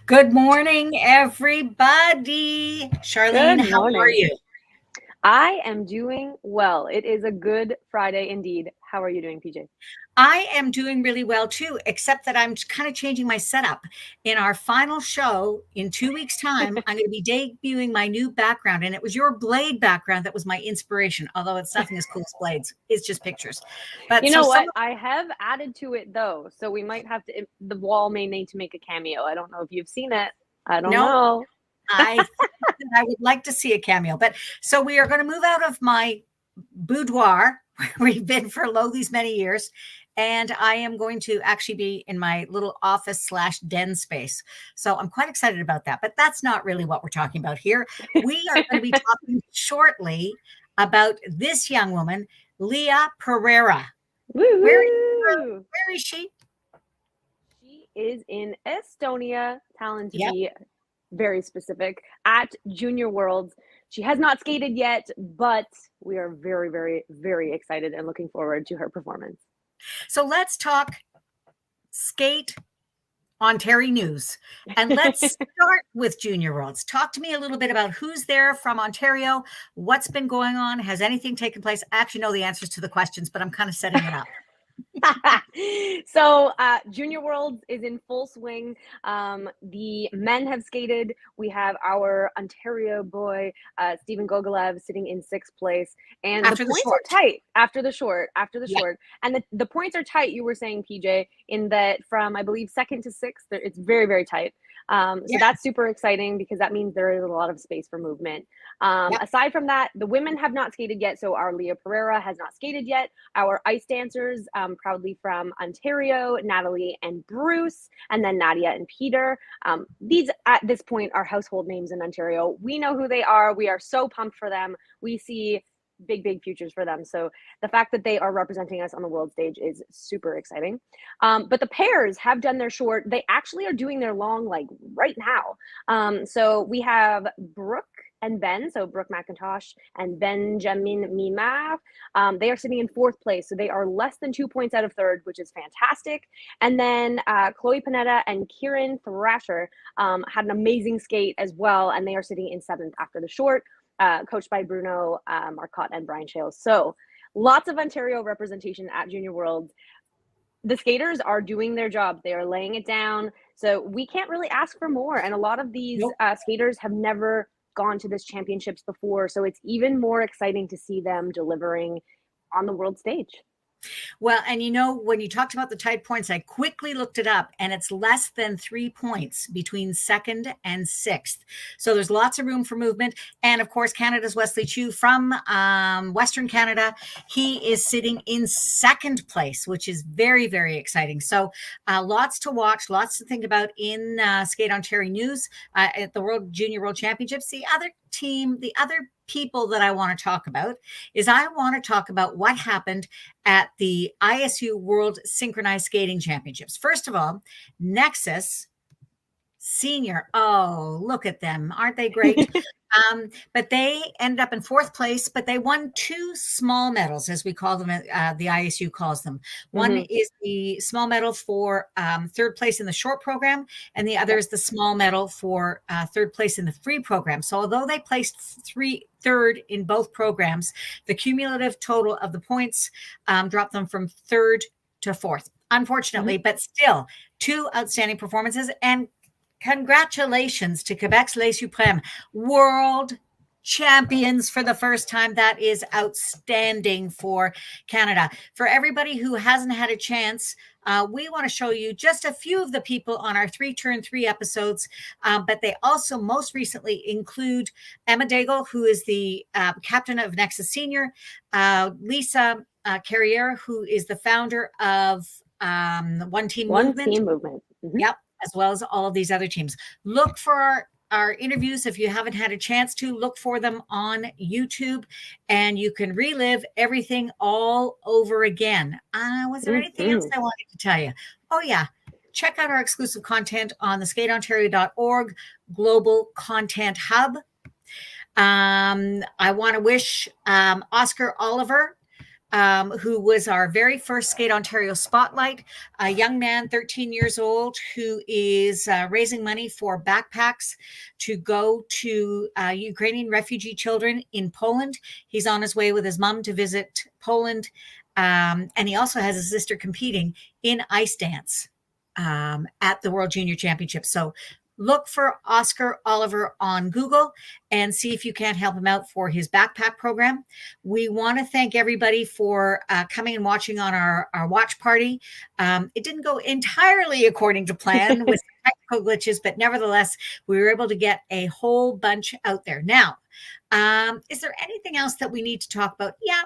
Good morning, everybody. Charlene, Good how are morning. you? I am doing well. It is a good Friday indeed. How are you doing, PJ? I am doing really well too, except that I'm kind of changing my setup. In our final show in 2 weeks' time, I'm going to be debuting my new background. And it was your Blade background that was my inspiration, although it's nothing as cool as Blades. It's just pictures. But You so know some what? I have added to it though, so we might have to. The wall may need to make a cameo. I don't know if you've seen it. I don't no, know. I think that I would like to see a cameo. But so we are going to move out of my boudoir where we've been for these many years. And I am going to actually be in my little office slash den space. So I'm quite excited about that. But that's not really what we're talking about here. We are going to be talking shortly about this young woman, Lia Pereira. Where, Woo! where is she? She is in Estonia, Tallinn to Yep. be very specific, at Junior Worlds. She has not skated yet, but we are very, very, very excited and looking forward to her performance. So let's talk skate Ontario news. And let's start with Junior Worlds. Talk to me a little bit about who's there from Ontario, what's been going on, has anything taken place? I actually know the answers to the questions, but I'm kind of setting it up. So Junior Worlds is in full swing. The men have skated. We have our Ontario boy, Stephen Gogolev, sitting in sixth place. And After the the points short. are tight after the short. Yeah. And the points are tight, you were saying, PJ, in that from, I believe, second to sixth, it's very, very tight. So that's super exciting because that means there is a lot of space for movement. Yep. Aside from that, the women have not skated yet. So our Lia Pereira has not skated yet. Our ice dancers, proudly from Ontario, Natalie and Bruce, and then Nadia and Peter. These at this point are household names in Ontario. We know who they are. We are so pumped for them. We see big futures for them. So the fact that they are representing us on the world stage is super exciting. But the pairs have done their short. They actually are doing their long like right now. So we have Brooke and Ben, so Brooke McIntosh and Benjamin Mimar. They are sitting in fourth place, so they are less than 2 points out of third, which is fantastic. And then Chloe Panetta and Kieran Thrasher had an amazing skate as well, and they are sitting in seventh after the short, coached by Bruno Marcotte and Brian Shales. So lots of Ontario representation at Junior Worlds. The skaters are doing their job. They are laying it down. So we can't really ask for more. And a lot of these skaters have never gone to this championships before. So it's even more exciting to see them delivering on the world stage. Well, and when you talked about the tight points, I quickly looked it up and it's less than 3 points between second and sixth. So there's lots of room for movement. And of course, Canada's Wesley Chu from Western Canada, he is sitting in second place, which is very, very exciting. So lots to watch, lots to think about in Skate Ontario news at the Junior World Championships. The other people that I want to talk about is I want to talk about what happened at the ISU World Synchronized Skating Championships. First of all, Nexus Senior. Oh, look at them. Aren't they great? But they ended up in fourth place, but they won 2 small medals, as we call them, the ISU calls them. One is the small medal for third place in the short program, and the other is the small medal for third place in the free program. So although they placed third in both programs, the cumulative total of the points dropped them from third to fourth, unfortunately, but still 2 outstanding performances. And congratulations to Quebec's Les Suprêmes, world champions for the first time. That is outstanding for Canada. For everybody who hasn't had a chance, we want to show you just a few of the people on our 3-turn-3 episodes, but they also most recently include Emma Daigle, who is the captain of Nexus Senior, Lisa Carriere, who is the founder of One Team Movement. Yep, as well as all of these other teams. Look for our interviews. If you haven't had a chance to, look for them on YouTube, and you can relive everything all over again. Was there anything else I wanted to tell you? Oh, yeah. Check out our exclusive content on the skateontario.org Global Content Hub. I want to wish Oscar Oliver who was our very first Skate Ontario Spotlight, a young man, 13 years old, who is raising money for backpacks to go to Ukrainian refugee children in Poland. He's on his way with his mom to visit Poland. And he also has a sister competing in ice dance at the World Junior Championships. So look for Oscar Oliver on Google and see if you can't help him out for his backpack program. We want to thank everybody for coming and watching on our watch party. It didn't go entirely according to plan with technical glitches, but nevertheless, we were able to get a whole bunch out there. Now, is there anything else that we need to talk about? Yeah,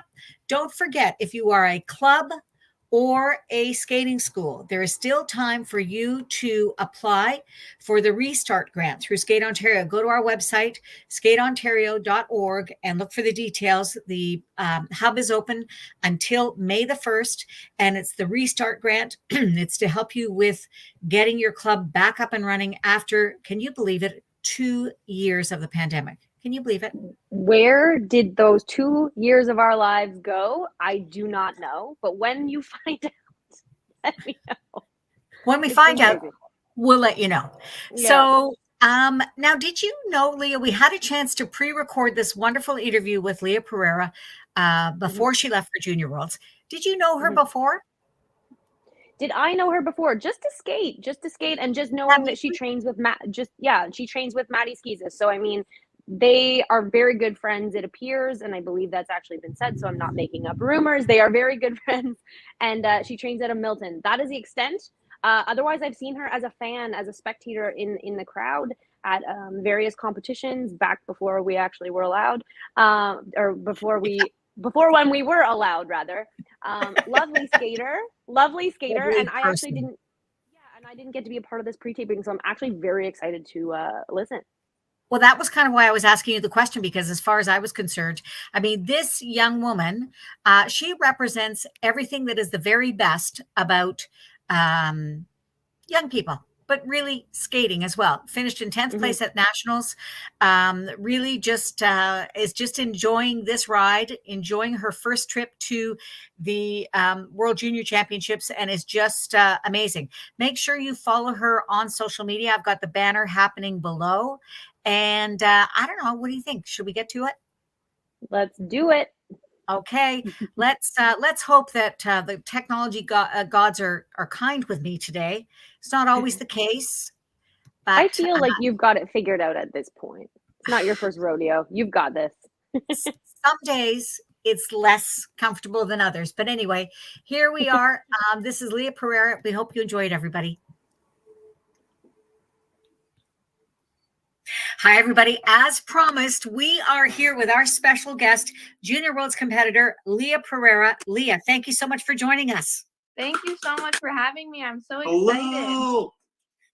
don't forget, if you are a club or a skating school, there is still time for you to apply for the Restart Grant through Skate Ontario. Go to our website, skateontario.org, and look for the details. The hub is open until May the 1st, and it's the Restart Grant. It's to help you with getting your club back up and running after, can you believe it, 2 years of the pandemic. Can you believe it? Where did those 2 years of our lives go? I do not know. But when you find out, let me know. When we find out, we'll let you know. Yeah. So now, did you know, Lia, we had a chance to pre-record this wonderful interview with Lia Pereira before she left for Junior Worlds. Did you know her before? Did I know her before? Just to skate, and just knowing that she trains with she trains with Maddie Skizas. So I mean, they are very good friends, it appears, and I believe that's actually been said, so I'm not making up rumors. They are very good friends, and she trains at a Milton. That is the extent. Otherwise, I've seen her as a fan, as a spectator in the crowd at various competitions back before we actually were allowed, or before when we were allowed, rather. Lovely skater, and I actually didn't. Yeah, and I didn't get to be a part of this pre-taping, so I'm actually very excited to listen. Well, that was kind of why I was asking you the question, because as far as I was concerned, I mean, this young woman, she represents everything that is the very best about young people, but really skating as well. Finished in 10th place at nationals. Really just is just enjoying this ride, enjoying her first trip to the World Junior Championships, and is just amazing. Make sure you follow her on social media. I've got the banner happening below. And I don't know, what do you think? Should we get to it? Let's do it. Okay, let's hope that the technology gods are kind with me today. It's not always the case, but I feel like you've got it figured out at this point. It's not your first rodeo. You've got this. Some days it's less comfortable than others, but anyway, here we are. This is Lia Pereira. We hope you enjoyed, everybody. Hi, everybody. As promised, we are here with our special guest, Junior Worlds competitor, Lia Pereira. Lia, thank you so much for joining us. Thank you so much for having me. I'm so excited. Hello.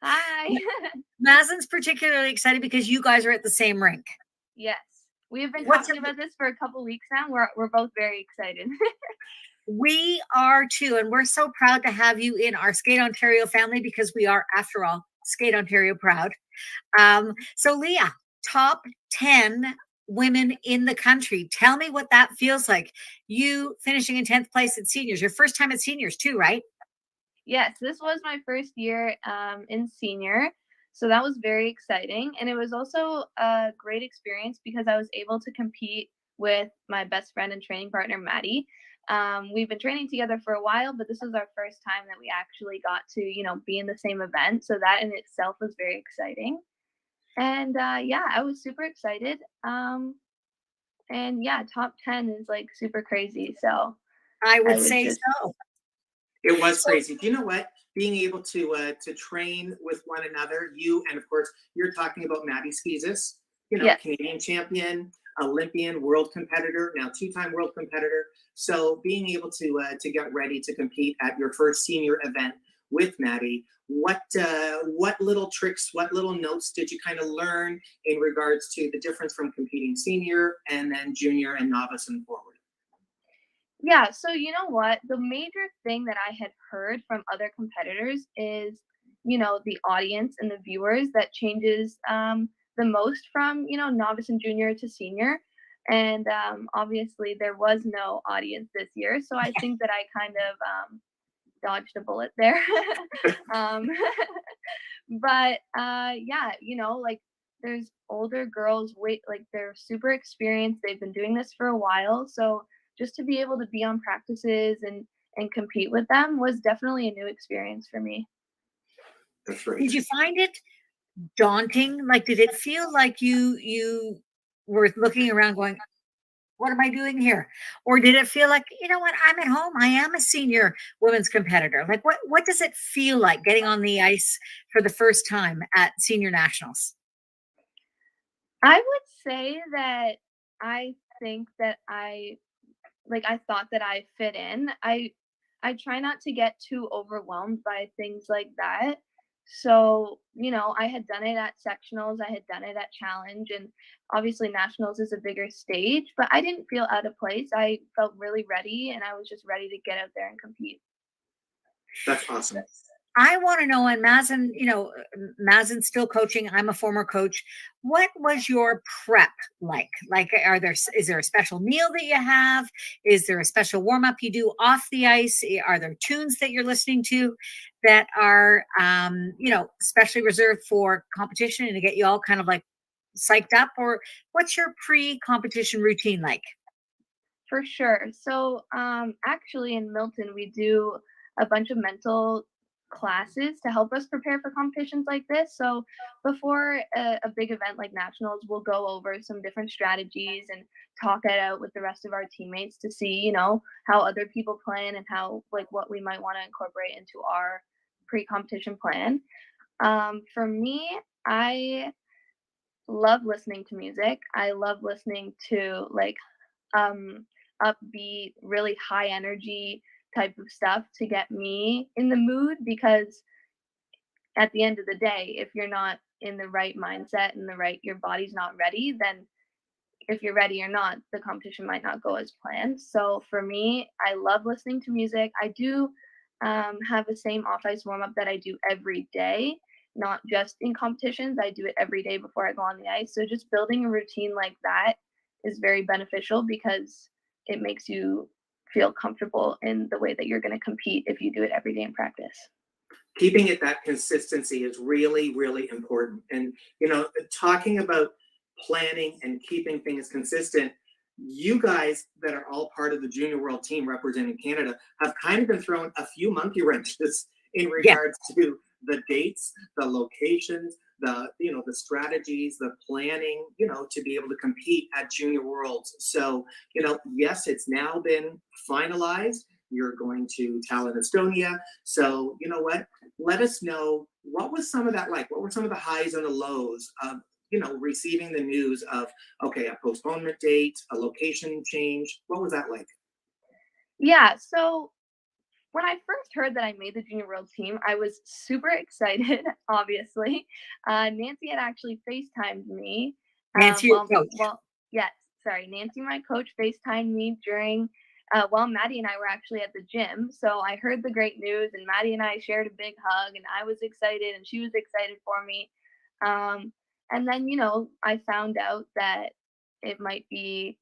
Hi. Mazen's particularly excited because you guys are at the same rink. Yes. We've been talking about this for a couple weeks now. We're both very excited. We are too, and we're so proud to have you in our Skate Ontario family, because we are, after all, Skate Ontario proud. So Lia, top 10 women in the country. Tell me what that feels like. You finishing in 10th place at seniors, your first time at seniors too, right? Yes, this was my first year in senior. So that was very exciting. And it was also a great experience because I was able to compete with my best friend and training partner, Maddie. We've been training together for a while, but this was our first time that we actually got to, be in the same event. So that in itself was very exciting. And yeah, I was super excited. And yeah, top 10 is like super crazy. So I would say so. It was crazy. Do you know what? Being able to train with one another, you and of course you're talking about Maddie Skizas, yes. Canadian champion, Olympian, world competitor, now two-time world competitor. So being able to get ready to compete at your first senior event with Maddie, what little tricks, what little notes did you kind of learn in regards to the difference from competing senior and then junior and novice and forward? Yeah, so you know what? The major thing that I had heard from other competitors is, the audience and the viewers that changes the most from, novice and junior to senior. And obviously there was no audience this year, so I think that I kind of dodged a bullet there. um, but yeah, like there's older girls, like they're super experienced, they've been doing this for a while, so just to be able to be on practices and compete with them was definitely a new experience for me. That's right. Did you find it daunting? Like, did it feel like you were looking around going, what am I doing here? Or did it feel like, you know what, I'm at home. I am a senior women's competitor. Like, what does it feel like getting on the ice for the first time at senior nationals? I would say that I think that I thought that I fit in. I try not to get too overwhelmed by things like that. So, I had done it at sectionals, I had done it at challenge, and obviously nationals is a bigger stage, but I didn't feel out of place. I felt really ready, and I was just ready to get out there and compete. That's awesome. I want to know, and Mazen, Mazen's still coaching. I'm a former coach. What was your prep like? Like, is there a special meal that you have? Is there a special warm up you do off the ice? Are there tunes that you're listening to that are, specially reserved for competition and to get you all kind of like psyched up? Or what's your pre-competition routine like? For sure. So, actually in Milton, we do a bunch of mental classes to help us prepare for competitions like this. So before a big event like nationals, we'll go over some different strategies and talk it out with the rest of our teammates to see, how other people plan and how, like, what we might want to incorporate into our pre-competition plan. For me, I love listening to music. I love listening to upbeat, really high energy type of stuff to get me in the mood, because at the end of the day, if you're not in the right mindset and your body's not ready, then if you're ready or not, the competition might not go as planned. So for me, I love listening to music. I do have the same off ice warm up that I do every day, not just in competitions. I do it every day before I go on the ice. So just building a routine like that is very beneficial, because it makes you feel comfortable in the way that you're going to compete if you do it every day in practice. Keeping it that consistency is really, really important. And, talking about planning and keeping things consistent, you guys that are all part of the junior world team representing Canada have kind of been thrown a few monkey wrenches in regards to the dates, the locations, the strategies, the planning, to be able to compete at junior worlds. So, yes, it's now been finalized. You're going to Tallinn, Estonia. So, you know what? Let us know, what was some of that like? What were some of the highs and the lows of, receiving the news of, okay, a postponement date, a location change? What was that like? Yeah. So when I first heard that I made the junior world team, I was super excited, obviously. Nancy had actually FaceTimed me. Nancy, your coach. Yes, sorry. Nancy, my coach, FaceTimed me during while Maddie and I were actually at the gym. So I heard the great news, and Maddie and I shared a big hug, and I was excited, and she was excited for me. And then, I found out that it might be,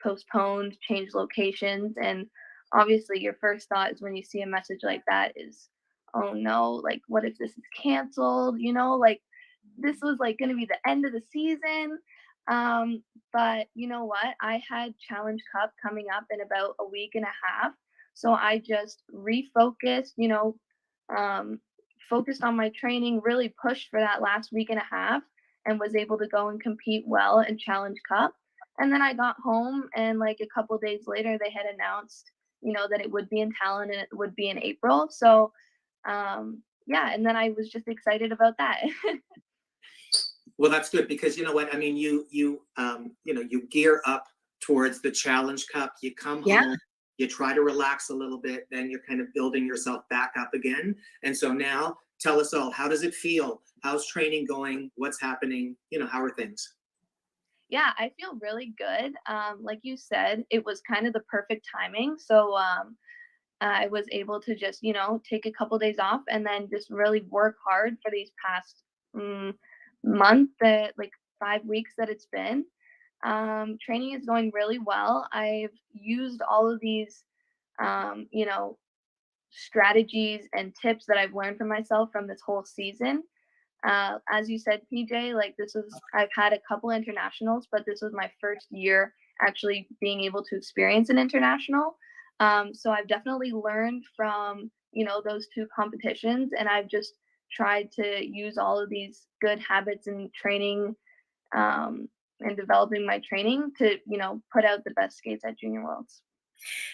postponed, change locations. And obviously your first thought is when you see a message like that is, oh no, like, what if this is canceled? Like, this was like going to be the end of the season. But you know what? I had Challenge Cup coming up in about a week and a half. So I just refocused, focused on my training, really pushed for that last week and a half, and was able to go and compete well in Challenge Cup. And then I got home, and like a couple days later, they had announced, that it would be in Tallinn and it would be in April. So, yeah, and then I was just excited about that. Well, that's good, because you know what I mean. You gear up towards the Challenge Cup. You come home, you try to relax a little bit, then you're kind of building yourself back up again. And so now, tell us all, how does it feel? How's training going? What's happening? How are things? Yeah, I feel really good. Like you said, it was kind of the perfect timing. So I was able to just, take a couple days off and then just really work hard for these past month, like 5 weeks that it's been. Training is going really well. I've used all of these, you know, strategies and tips that I've learned from myself from this whole season. As you said, PJ, like I've had a couple internationals, but this was my first year actually being able to experience an international. So I've definitely learned from, you know, those two competitions, and I've just tried to use all of these good habits and training, and developing my training to, you know, put out the best skates at Junior Worlds.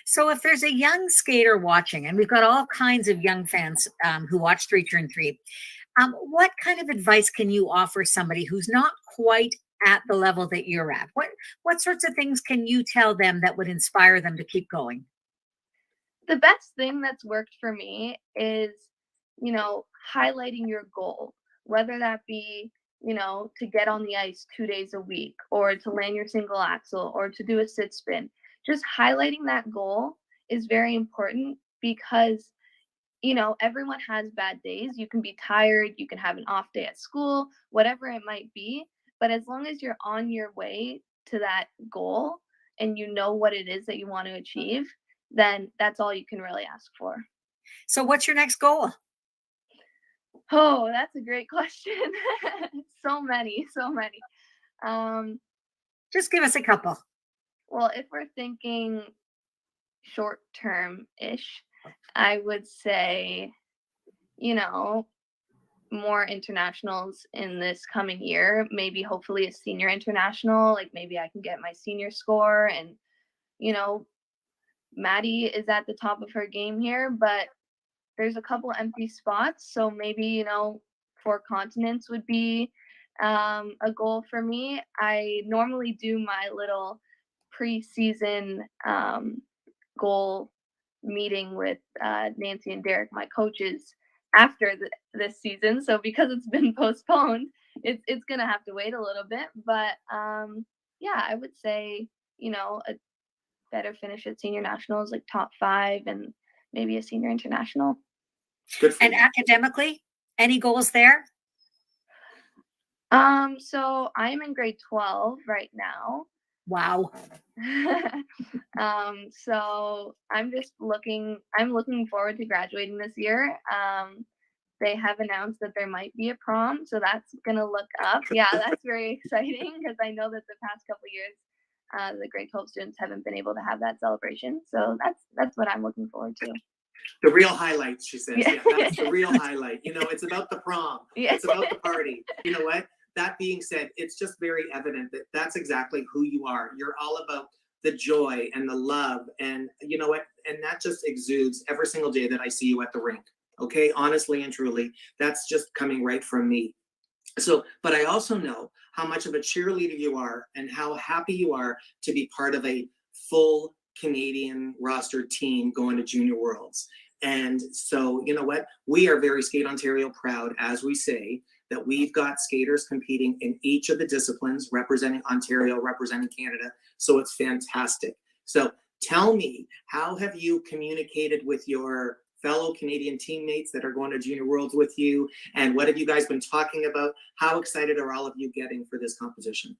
So if there's a young skater watching, and we've got all kinds of young fans who watch 3x3, what kind of advice can you offer somebody who's not quite at the level that you're at? What sorts of things can you tell them that would inspire them to keep going? The best thing that's worked for me is, you know, highlighting your goal, whether that be, you know, to get on the ice 2 days a week, or to land your single axel, or to do a sit spin. Just highlighting that goal is very important, because, you know, everyone has bad days. You can be tired, you can have an off day at school, whatever it might be. But as long as you're on your way to that goal and you know what it is that you want to achieve, then that's all you can really ask for. So what's your next goal? Oh, that's a great question. So many, so many. Just give us a couple. Well, if we're thinking short term ish, I would say, you know, more internationals in this coming year, maybe hopefully a senior international, like maybe I can get my senior score. And, you know, Maddie is at the top of her game here, but there's a couple empty spots. So maybe, you know, 4 continents would be a goal for me. I normally do my little preseason goal meeting with Nancy and Derek, my coaches, after this season. So because it's been postponed, it's gonna have to wait a little bit. But yeah, I would say, you know, a better finish at senior nationals, like top 5, and maybe a senior international. Good for And you. academically, any goals there? So I'm in grade 12 right now. Wow. So I'm looking forward to graduating this year. They have announced that there might be a prom, so that's gonna look up. Yeah, that's very exciting, because I know that the past couple of years, the grade 12 students haven't been able to have that celebration. So that's what I'm looking forward to. The real highlight, she says. Yeah. Yeah, that's the real highlight. You know, it's about the prom. Yeah. It's about the party. You know what? That being said, it's just very evident that that's exactly who you are. You're all about the joy and the love, and you know what? And that just exudes every single day that I see you at the rink. Okay, honestly and truly, that's just coming right from me. So, but I also know how much of a cheerleader you are and how happy you are to be part of a full Canadian roster team going to Junior Worlds. And so, you know what? We are very Skate Ontario proud, as we say, that we've got skaters competing in each of the disciplines, representing Ontario, representing Canada. So it's fantastic. So tell me, how have you communicated with your fellow Canadian teammates that are going to Junior Worlds with you? And what have you guys been talking about? How excited are all of you getting for this competition?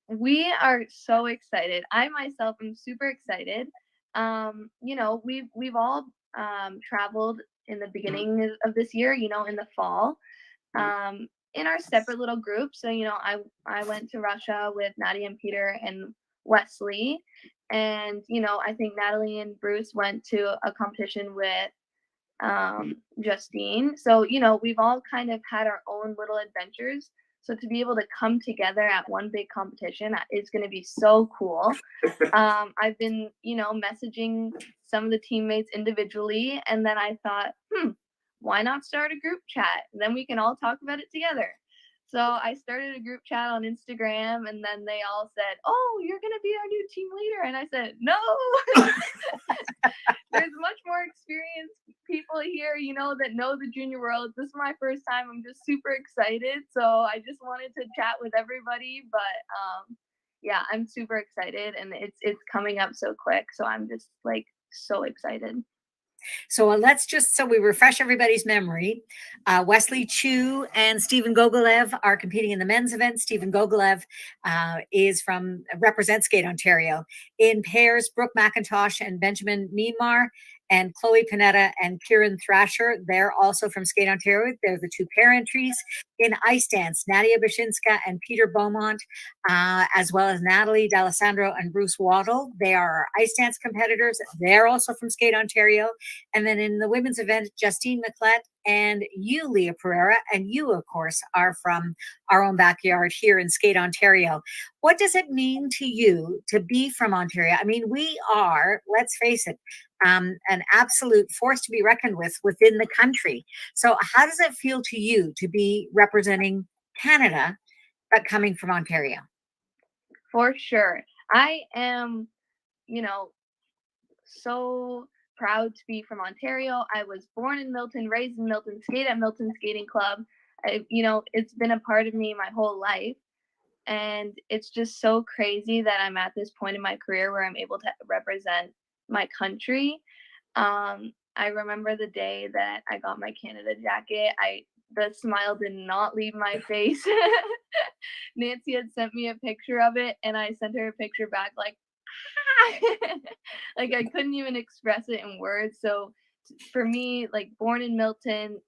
We are so excited. I myself am super excited. You know, we've all traveled in the beginning of this year, you know, in the fall, in our separate little groups. So, you know, I went to Russia with Maddie and Peter and Wesley. And, you know, I think Natalie and Bruce went to a competition with Justine. So, you know, we've all kind of had our own little adventures. So to be able to come together at one big competition is going to be so cool. I've been, you know, messaging some of the teammates individually, and then I thought, why not start a group chat? And then we can all talk about it together. So I started a group chat on Instagram, and then they all said, "Oh, you're going to be our new team leader." And I said, "No, there's much more experienced people here, you know, that know the Junior Worlds. This is my first time. I'm just super excited. So I just wanted to chat with everybody. But yeah, I'm super excited, and it's coming up so quick. So I'm just like so excited." So let's just, so we refresh everybody's memory. Wesley Chu and Stephen Gogolev are competing in the men's event. Stephen Gogolev represents Skate Ontario. In pairs, Brooke McIntosh and Benjamin Meanmar, and Chloe Panetta and Kieran Thrasher. They're also from Skate Ontario. They're the two pair entries. In ice dance, Nadia Bashinska and Peter Beaumont, as well as Natalie D'Alessandro and Bruce Waddle. They are our ice dance competitors. They're also from Skate Ontario. And then in the women's event, Justine McLett and you, Lia Pereira, and you, of course, are from our own backyard here in Skate Ontario. What does it mean to you to be from Ontario? I mean, we are, let's face it, an absolute force to be reckoned with within the country. So how does it feel to you to be representing Canada, but coming from Ontario? For sure. I am, so proud to be from Ontario. I was born in Milton, raised in Milton, skate at Milton Skating Club. It's been a part of me my whole life. And it's just so crazy that I'm at this point in my career where I'm able to represent my country. I remember the day that I got my Canada jacket. The smile did not leave my face. Nancy had sent me a picture of it, and I sent her a picture back like, like I couldn't even express it in words. So for me, like born in Milton,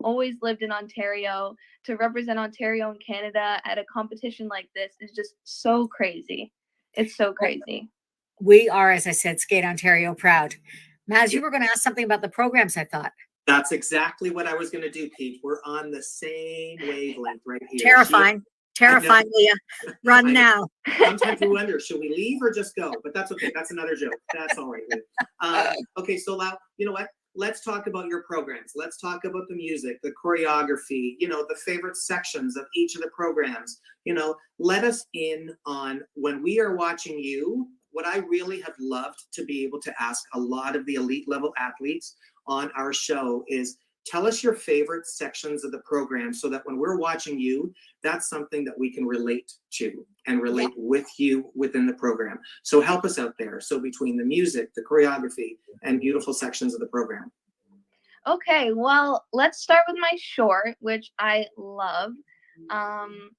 always lived in Ontario, to represent Ontario and Canada at a competition like this is just so crazy. It's so crazy. We are, as I said, Skate Ontario proud. Maz, you were going to ask something about the programs, I thought. That's exactly what I was going to do, Pete. We're on the same wavelength right here. Terrifying, Leah. Run now. Sometimes we wonder, should we leave or just go? But that's okay. That's another joke. That's all right. Okay, so now, you know what? Let's talk about your programs. Let's talk about the music, the choreography, the favorite sections of each of the programs. Let us in on when we are watching you. What I really have loved to be able to ask a lot of the elite level athletes on our show is tell us your favorite sections of the program so that when we're watching you, that's something that we can relate to and relate with you within the program. So help us out there. So between the music, the choreography, and beautiful sections of the program. Okay, well, let's start with my short, which I love.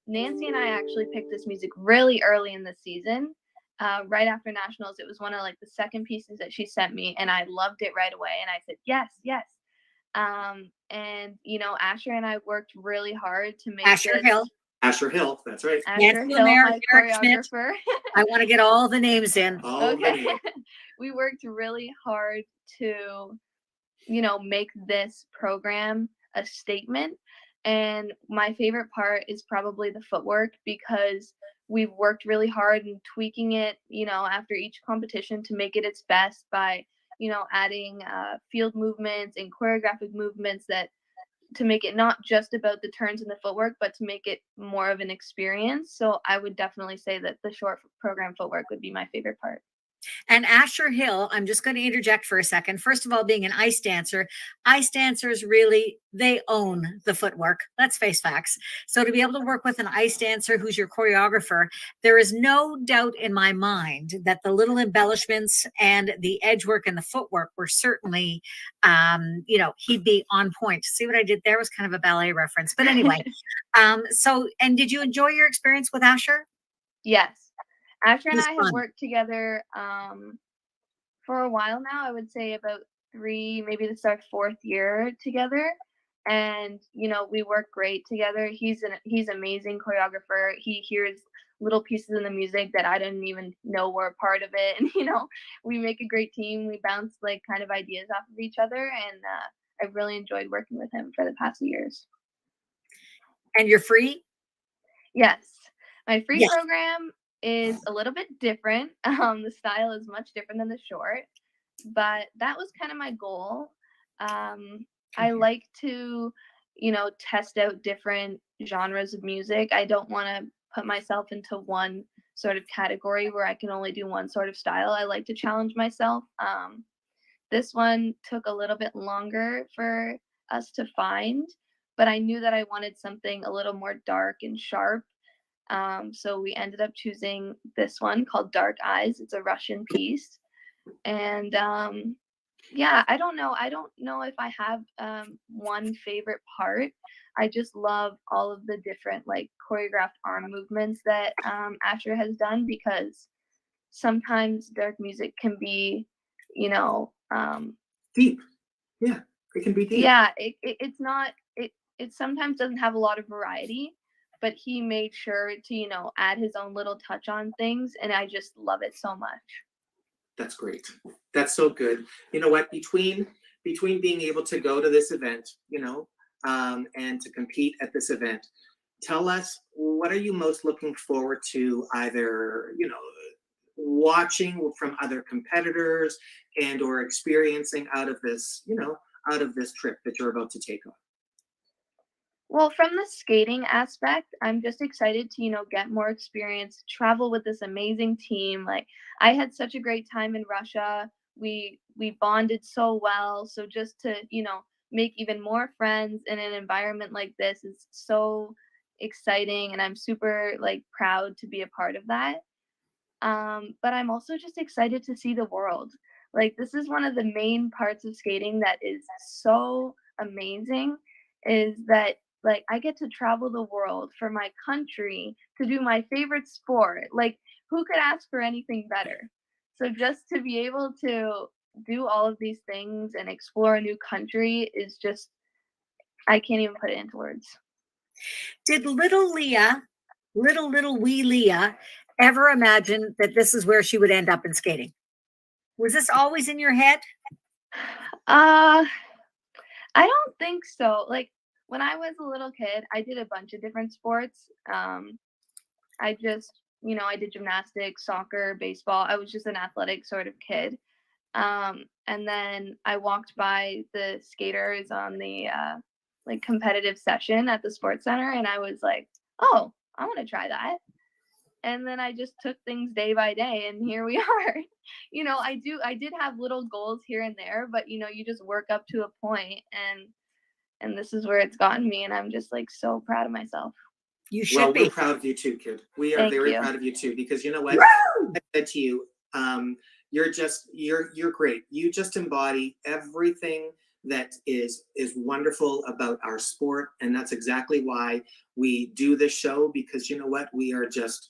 Nancy and I actually picked this music really early in the season. Right after nationals, it was one of like the second pieces that she sent me, and I loved it right away. And I said, yes. And Asher and I worked really hard to make Asher Hill, that's right. Asher Hill, my choreographer. I want to get all the names in. Okay. We worked really hard to, make this program a statement. And my favorite part is probably the footwork, because we've worked really hard and tweaking it, after each competition to make it its best by, adding field movements and choreographic movements to make it not just about the turns and the footwork, but to make it more of an experience. So I would definitely say that the short program footwork would be my favorite part. And Asher Hill, I'm just going to interject for a second. First of all, being an ice dancers really, they own the footwork. Let's face facts. So to be able to work with an ice dancer who's your choreographer, there is no doubt in my mind that the little embellishments and the edge work and the footwork were certainly, he'd be on point. See what I did there was kind of a ballet reference. But anyway, and did you enjoy your experience with Asher? Yes. Asher and I have worked together for a while now. I would say about 3, maybe this is our 4th year together. And, we work great together. He's amazing choreographer. He hears little pieces in the music that I didn't even know were a part of it. And, we make a great team. We bounce kind of ideas off of each other. And I've really enjoyed working with him for the past years. And you're free? Yes. My free program is a little bit different. The style is much different than the short, but that was kind of my goal. I like to, test out different genres of music. I don't want to put myself into one sort of category where I can only do one sort of style. I like to challenge myself. This one took a little bit longer for us to find, but I knew that I wanted something a little more dark and sharp. So we ended up choosing this one called Dark Eyes. It's a Russian piece. And Yeah, I don't know. I don't know if I have one favorite part. I just love all of the different like choreographed arm movements that Asher has done, because sometimes dark music can be, you know, Deep. Yeah, it can be deep. yeah, it's not it sometimes doesn't have a lot of variety, but he made sure to, add his own little touch on things, and I just love it so much. That's great. That's so good. You know what? Between being able to go to this event, and to compete at this event, tell us, what are you most looking forward to, either watching from other competitors and or experiencing out of this, out of this trip that you're about to take on? Well, from the skating aspect, I'm just excited to, get more experience, travel with this amazing team. Like, I had such a great time in Russia. We bonded so well. So just to, make even more friends in an environment like this is so exciting, and I'm super like proud to be a part of that. But I'm also just excited to see the world. Like, this is one of the main parts of skating that is so amazing, is that like I get to travel the world for my country to do my favorite sport. Like, who could ask for anything better? So just to be able to do all of these things and explore a new country is just, I can't even put it into words. Did little Lia, little wee Lia, ever imagine that this is where she would end up in skating? Was this always in your head? Uh I don't think so. Like, when I was a little kid, I did a bunch of different sports. I just, I did gymnastics, soccer, baseball. I was just an athletic sort of kid. And then I walked by the skaters on the like competitive session at the sports center, and I was like, oh, I want to try that. And then I just took things day by day, and here we are. I did have little goals here and there, but you just work up to a point, and this is where it's gotten me, and I'm just like so proud of myself. You should Well, be. we're proud of you too, kid. We are Thank very you. proud of you too, because you know what? Woo! I said to you, you're great. You just embody everything that is wonderful about our sport, and that's exactly why we do this show, because you know what? We are just,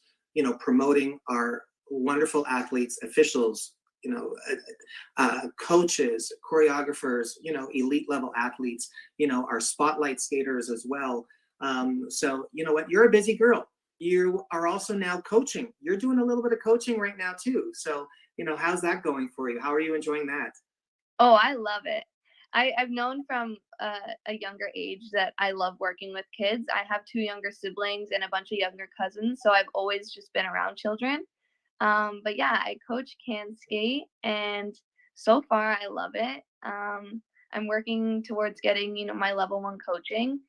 promoting our wonderful athletes, officials, coaches, choreographers, elite level athletes, our spotlight skaters as well. So you know what? You're a busy girl. You are also now coaching. You're doing a little bit of coaching right now too. So, how's that going for you? How are you enjoying that? Oh, I love it. I've known from a younger age that I love working with kids. I have 2 younger siblings and a bunch of younger cousins, so I've always just been around children. But yeah, I coach can skate, and so far I love it. I'm working towards getting, my level 1 coaching.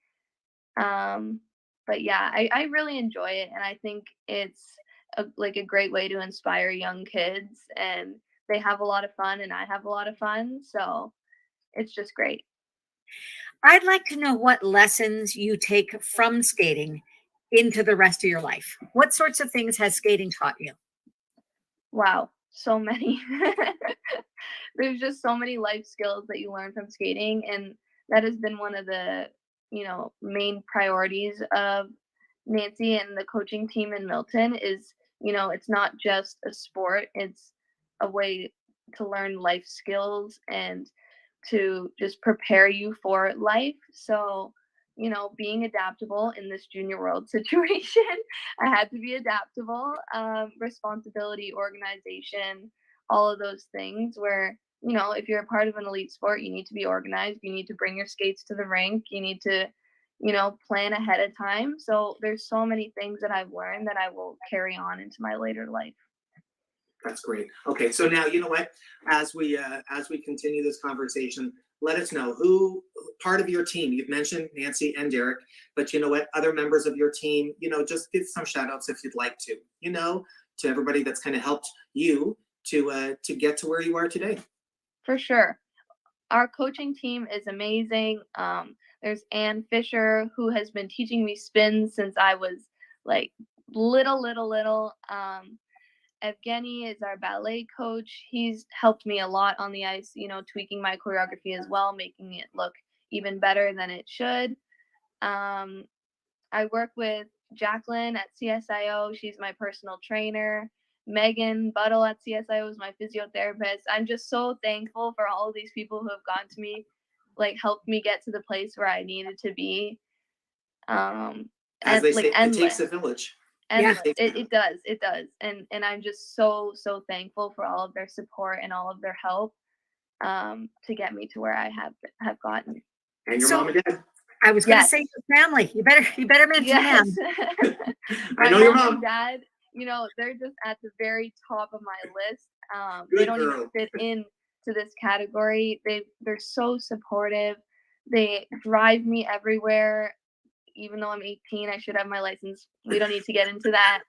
But yeah, I really enjoy it, and I think it's like a great way to inspire young kids, and they have a lot of fun, and I have a lot of fun, so it's just great. I'd like to know what lessons you take from skating into the rest of your life. What sorts of things has skating taught you? Wow, so many. There's just so many life skills that you learn from skating, and that has been one of the, main priorities of Nancy and the coaching team in Milton is, it's not just a sport, it's a way to learn life skills and to just prepare you for life. So, being adaptable in this junior world situation, I had to be adaptable, responsibility, organization, all of those things where, if you're a part of an elite sport, you need to be organized, you need to bring your skates to the rink, you need to, plan ahead of time. So there's so many things that I've learned that I will carry on into my later life. That's great. Okay, so now you know what? As we continue this conversation, let us know who part of your team. You've mentioned Nancy and Derek, but you know what? Other members of your team, just give some shout outs if you'd like to. To everybody that's kind of helped you to get to where you are today. For sure. Our coaching team is amazing. There's Ann Fisher, who has been teaching me spins since I was like little. Evgeny is our ballet coach. He's helped me a lot on the ice, you know, tweaking my choreography as well, making it look even better than it should. I work with Jacqueline at CSIO. She's my personal trainer. Megan Buttle at CSIO is my physiotherapist. I'm just so thankful for all of these people who have gone to me, like helped me get to the place where I needed to be. As they say, it takes a village. And it does. And I'm just so thankful for all of their support and all of their help to get me to where I have gotten. And your mom and dad. I was going to say your family. You better mention them. My I know your mom mom. and dad, you know, they're just at the very top of my list. Good they don't girl. even fit in to this category. They're so supportive. They drive me everywhere. Even though I'm 18, I should have my license. We don't need to get into that.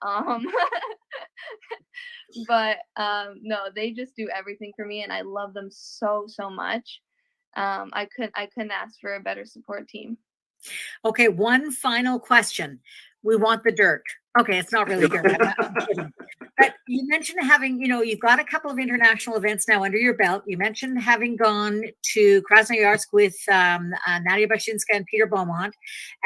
But no, they just do everything for me, and I love them so much. I couldn't ask for a better support team. Okay, one final question. We want the dirt. Okay, it's not really dirt. I'm kidding. But you mentioned having, you know, you've got a couple of international events now under your belt. You mentioned having gone to Krasnoyarsk with Nadia Bashinska and Peter Beaumont,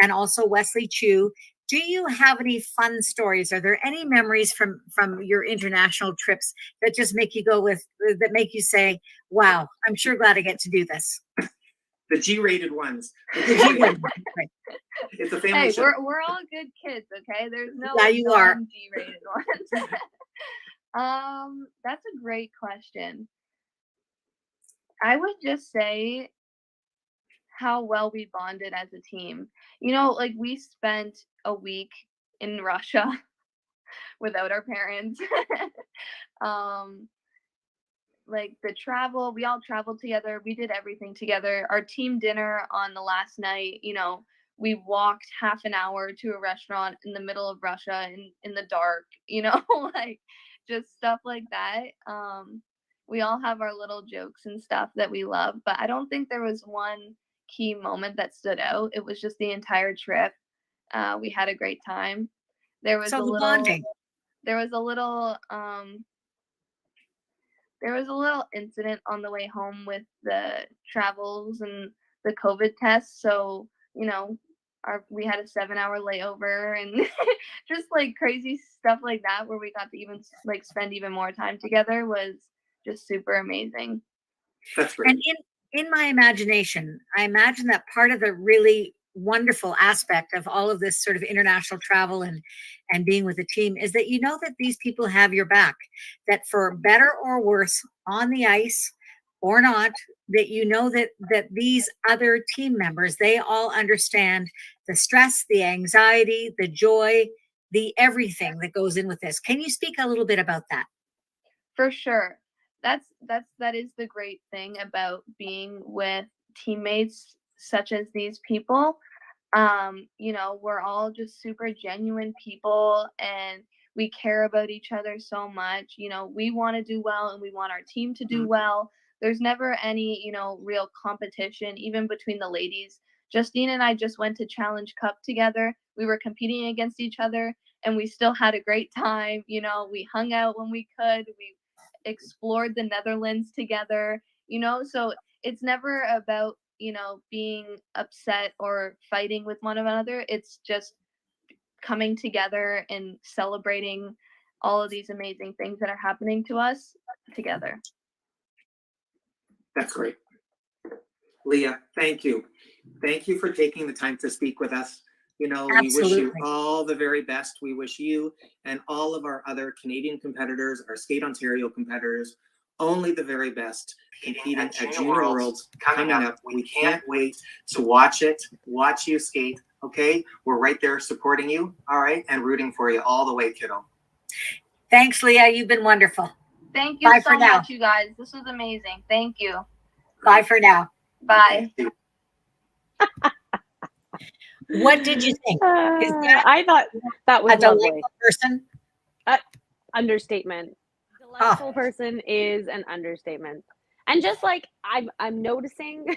and also Wesley Chu. Do you have any fun stories? Are there any memories from your international trips that just make you that make you say, wow, I'm sure glad I get to do this? The G-rated ones. It's a family hey, show. We're all good kids, okay? There's no you are G-rated ones. That's a great question. I would just say how well we bonded as a team. You know, like we spent a week in Russia without our parents. Like the travel, we all traveled together. We did everything together. Our team dinner on the last night, you know, we walked half an hour to a restaurant in the middle of Russia in the dark, you know, like just stuff like that. We all have our little jokes and stuff that we love, but I don't think there was one key moment that stood out. It was just the entire trip. We had a great time. There was a little incident on the way home with the travels and the COVID tests. So, you know, we had a 7-hour layover and just like crazy stuff like that, where we got to even like spend even more time together, was just super amazing. That's great. And in my imagination, I imagine that part of the really wonderful aspect of all of this sort of international travel and being with a team is that you know that these people have your back, that for better or worse, on the ice or not, that you know that these other team members, they all understand the stress, the anxiety, the joy, the everything that goes in with this. Can you speak a little bit about that? For sure. That is the great thing about being with teammates such as these people. You know, we're all just super genuine people, and we care about each other so much. You know, we want to do well and we want our team to do well. There's never any, you know, real competition, even between the ladies. Justine and I just went to Challenge Cup together. We were competing against each other and we still had a great time. You know, we hung out when we could. We explored the Netherlands together, you know, so it's never about, you know, being upset or fighting with one another. It's just coming together and celebrating all of these amazing things that are happening to us together. That's great. Lia, thank you. Thank you for taking the time to speak with us. You know, Absolutely. We wish you all the very best. We wish you and all of our other Canadian competitors, our Skate Ontario competitors, only the very best competing at Junior Worlds coming up. We can't wait to watch you skate. Okay, we're right there supporting you. All right, and rooting for you all the way, kiddo. Thanks, Lia. You've been wonderful. Thank you Bye so for now. much, you guys. This was amazing. Thank you. Bye for now. Bye. What did you think? I thought that was A lovely. delightful person? Understatement. Delightful person is an understatement. And just like I'm noticing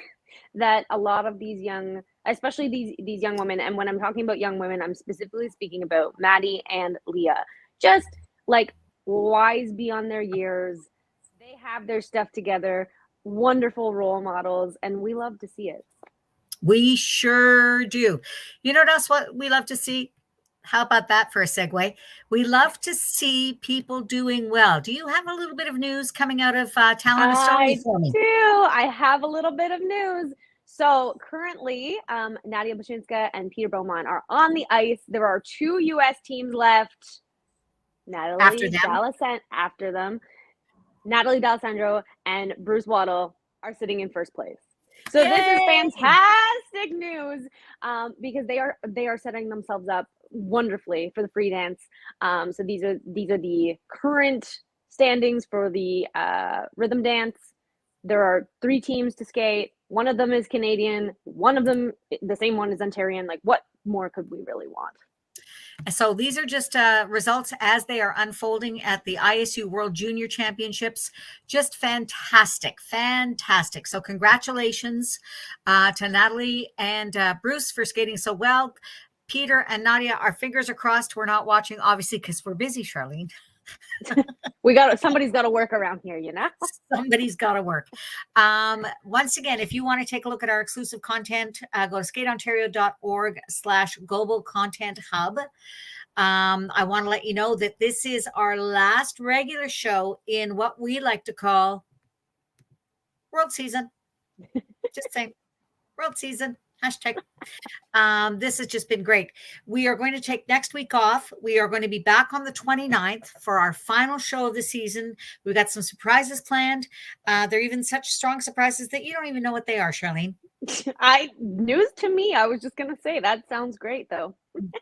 that a lot of these young, especially these young women, and when I'm talking about young women, I'm specifically speaking about Maddie and Lia, just like wise beyond their years. They have their stuff together, wonderful role models, and we love to see it. We sure do. You know what else what we love to see? How about that for a segue? We love to see people doing well. Do you have a little bit of news coming out of Tallinn, Estonia for me? I have a little bit of news. So currently, Nadia Bashinska and Peter Beaumont are on the ice. There are 2 U.S. teams left. Natalie D'Alessandro and Bruce Waddle are sitting in first place. So Yay! This is fantastic news because they are setting themselves up wonderfully for the free dance. So these are the current standings for the rhythm dance. There are 3 teams to skate. One of them is Canadian. One of them, the same one, is Ontarian. Like, what more could we really want? So these are just results as they are unfolding at the ISU World Junior Championships. Just fantastic, fantastic. So congratulations to Natalie and Bruce for skating so well. Peter and Nadia, our fingers are crossed. We're not watching, obviously, because we're busy, Charlene. Somebody's got to work around here, you know? Somebody's got to work. Once again, if you want to take a look at our exclusive content, go to skateontario.org/global content hub. I want to let you know that this is our last regular show in what we like to call World Season. Just saying, World Season. Hashtag. This has just been great. We are going to take next week off. We are going to be back on the 29th for our final show of the season. We've got some surprises planned. They're even such strong surprises that you don't even know what they are, Charlene. News to me. I was just going to say, that sounds great, though.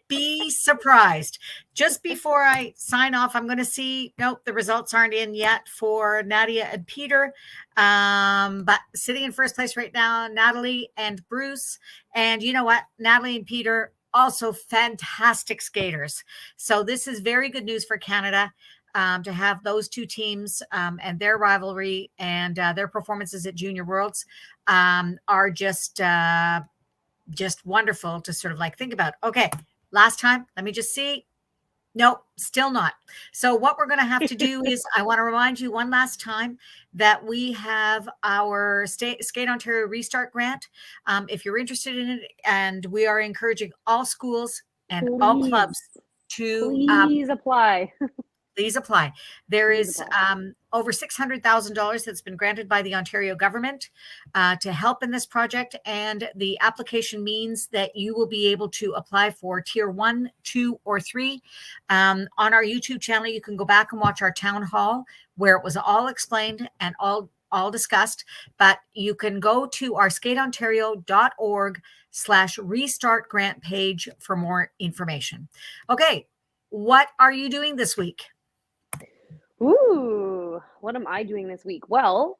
Be surprised. Just before I sign off, I'm going to see, nope, the results aren't in yet for Nadia and Peter. But sitting in first place right now, Natalie and Bruce. And you know what? Natalie and Peter, also fantastic skaters. So this is very good news for Canada. To have those 2 teams and their rivalry and their performances at Junior Worlds are just wonderful to sort of like think about. Okay, last time, let me just see. Nope, still not. So what we're going to have to do is I want to remind you one last time that we have our Skate Ontario Restart Grant. If you're interested in it, and we are encouraging all schools and all clubs to apply. Please apply. There is over $600,000 that's been granted by the Ontario government to help in this project. And the application means that you will be able to apply for tier 1, 2, or 3. On our YouTube channel, you can go back and watch our town hall where it was all explained and all discussed. But you can go to our skateontario.org/restart grant page for more information. Okay. What are you doing this week? Ooh, what am I doing this week? Well,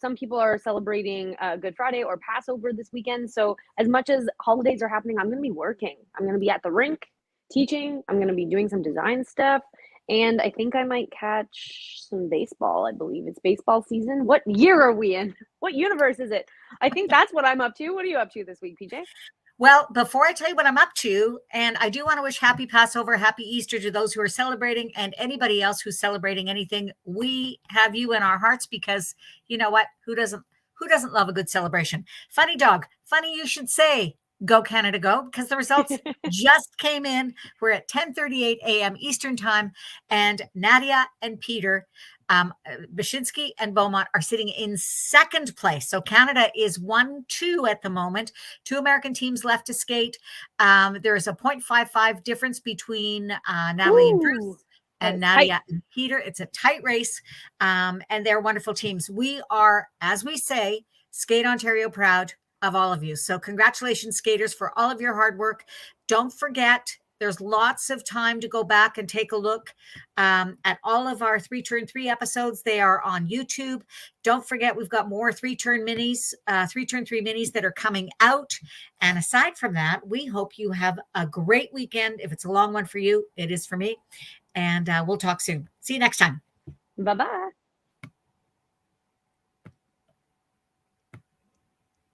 some people are celebrating Good Friday or Passover this weekend. So as much as holidays are happening, I'm going to be working. I'm going to be at the rink teaching. I'm going to be doing some design stuff. And I think I might catch some baseball. I believe it's baseball season. What year are we in? What universe is it? I think that's what I'm up to. What are you up to this week, PJ? Well, before I tell you what I'm up to, and I do want to wish happy Passover, happy Easter to those who are celebrating and anybody else who's celebrating anything. We have you in our hearts because you know what? Who doesn't love a good celebration? Funny dog. Funny you should say. Go Canada, go, because the results just came in. We're at 10:38 a.m. Eastern time, and Nadia and Peter Bashinsky and Beaumont are sitting in second place. So Canada is 1-2 at the moment. 2 American teams left to skate. There is a 0.55 difference between Natalie and Bruce and Nadia and Peter. It's a tight race, and they're wonderful teams. We are, as we say, Skate Ontario proud of all of you. So congratulations, skaters, for all of your hard work. Don't forget, there's lots of time to go back and take a look at all of our 3turn3 episodes. They are on YouTube. Don't forget, we've got more 3turn3 minis that are coming out. And aside from that, we hope you have a great weekend. If it's a long one for you, it is for me. And we'll talk soon. See you next time. Bye-bye.